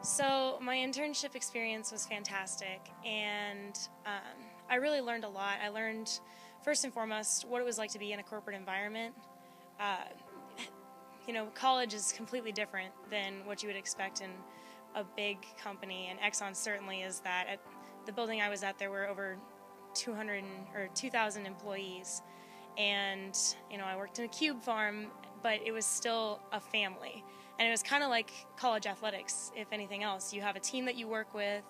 So my internship experience was fantastic, and I really learned a lot. I learned, first and foremost, what it was like to be in a corporate environment. Uh, College is completely different than what you would expect in a big company, and Exxon certainly is that. At the building I was at, there were over 2,000 employees, and I worked in a cube farm, but it was still a family. And it was kind of like college athletics, if anything else. You have a team that you work with,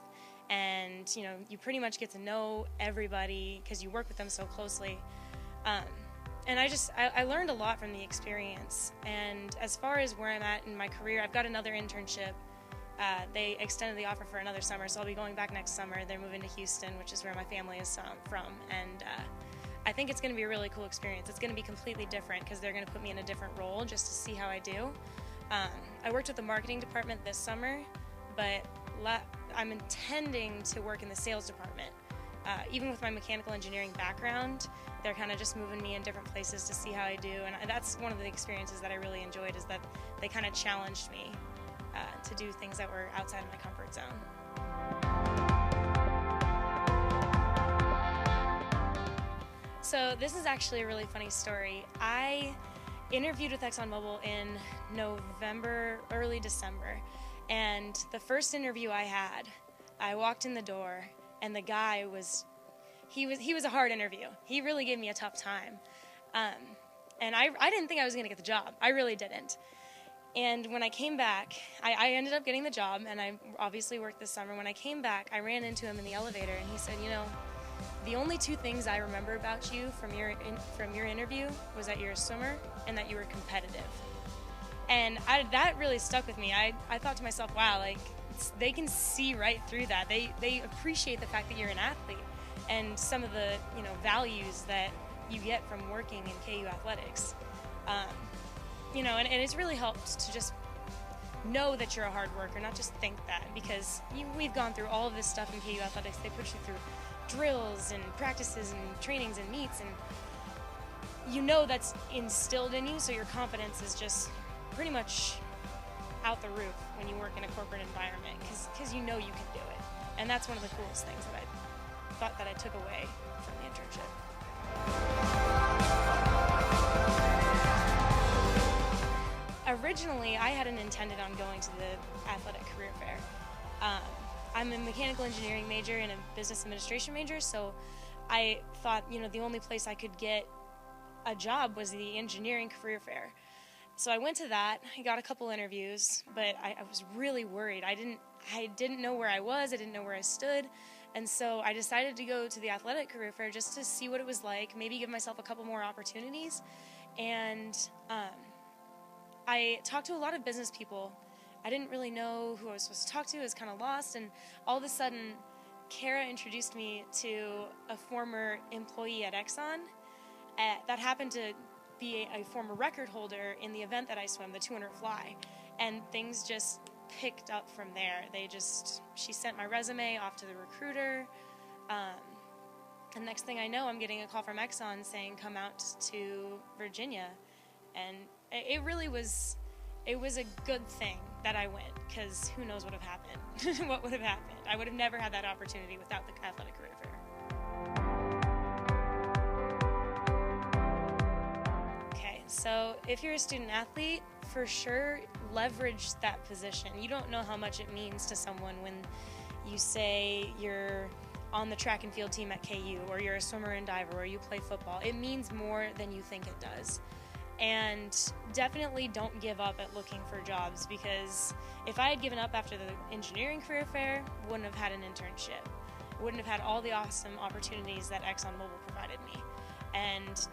and you pretty much get to know everybody because you work with them so closely. And I learned a lot from the experience. And as far as where I'm at in my career, I've got another internship. They extended the offer for another summer, so I'll be going back next summer. They're moving to Houston, which is where my family is from. And I think it's going to be a really cool experience. It's going to be completely different because they're going to put me in a different role just to see how I do. I worked with the marketing department this summer, but I'm intending to work in the sales department. Even with my mechanical engineering background, they're kind of just moving me in different places to see how I do, and that's one of the experiences that I really enjoyed, is that they kind of challenged me to do things that were outside of my comfort zone. So this is actually a really funny story. I interviewed with ExxonMobil in November, early December, and the first interview I had, I walked in the door, and the guy was a hard interview. He really gave me a tough time, and I didn't think I was going to get the job. I really didn't. And when I came back, I ended up getting the job, and I obviously worked this summer. When I came back, I ran into him in the elevator, and he said, the only two things I remember about you from your interview was that you're a swimmer and that you were competitive. And that really stuck with me. I thought to myself, wow, they can see right through that. They appreciate the fact that you're an athlete and some of the values that you get from working in KU athletics. And it's really helped to just know that you're a hard worker, not just think that, because we've gone through all of this stuff in KU athletics. They put you through drills and practices and trainings and meets, and that's instilled in you, so your confidence is just pretty much out the roof when you work in a corporate environment, because you can do it. And that's one of the coolest things that I thought that I took away from the internship. Originally, I hadn't intended on going to the athletic career fair. I'm a mechanical engineering major and a business administration major, so I thought, the only place I could get a job was the engineering career fair. So I went to that. I got a couple interviews, but I was really worried. I didn't know where I was. I didn't know where I stood. And so I decided to go to the athletic career fair just to see what it was like, maybe give myself a couple more opportunities. And I talked to a lot of business people. I didn't really know who I was supposed to talk to. I was kind of lost. And all of a sudden, Kara introduced me to a former employee at Exxon that happened to be a former record holder in the event that I swam, the 200 fly. And things just picked up from there. She sent my resume off to the recruiter. And next thing I know, I'm getting a call from Exxon saying, come out to Virginia. And it really was, it was a good thing that I went, because who knows what would have happened. What would have happened? I would have never had that opportunity without the athletic career fair. Okay, so if you're a student athlete, for sure leverage that position. You don't know how much it means to someone when you say you're on the track and field team at KU, or you're a swimmer and diver, or you play football. It means more than you think it does. And definitely don't give up at looking for jobs, because if I had given up after the engineering career fair, wouldn't have had an internship. Wouldn't have had all the awesome opportunities that ExxonMobil provided me. And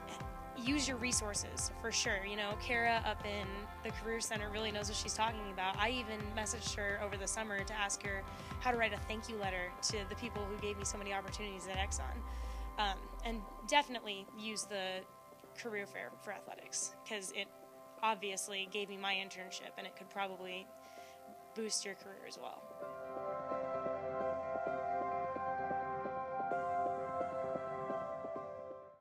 use your resources, for sure. Kara up in the Career Center really knows what she's talking about. I even messaged her over the summer to ask her how to write a thank you letter to the people who gave me so many opportunities at Exxon. And definitely use the career fair for athletics, because it obviously gave me my internship, and it could probably boost your career as well.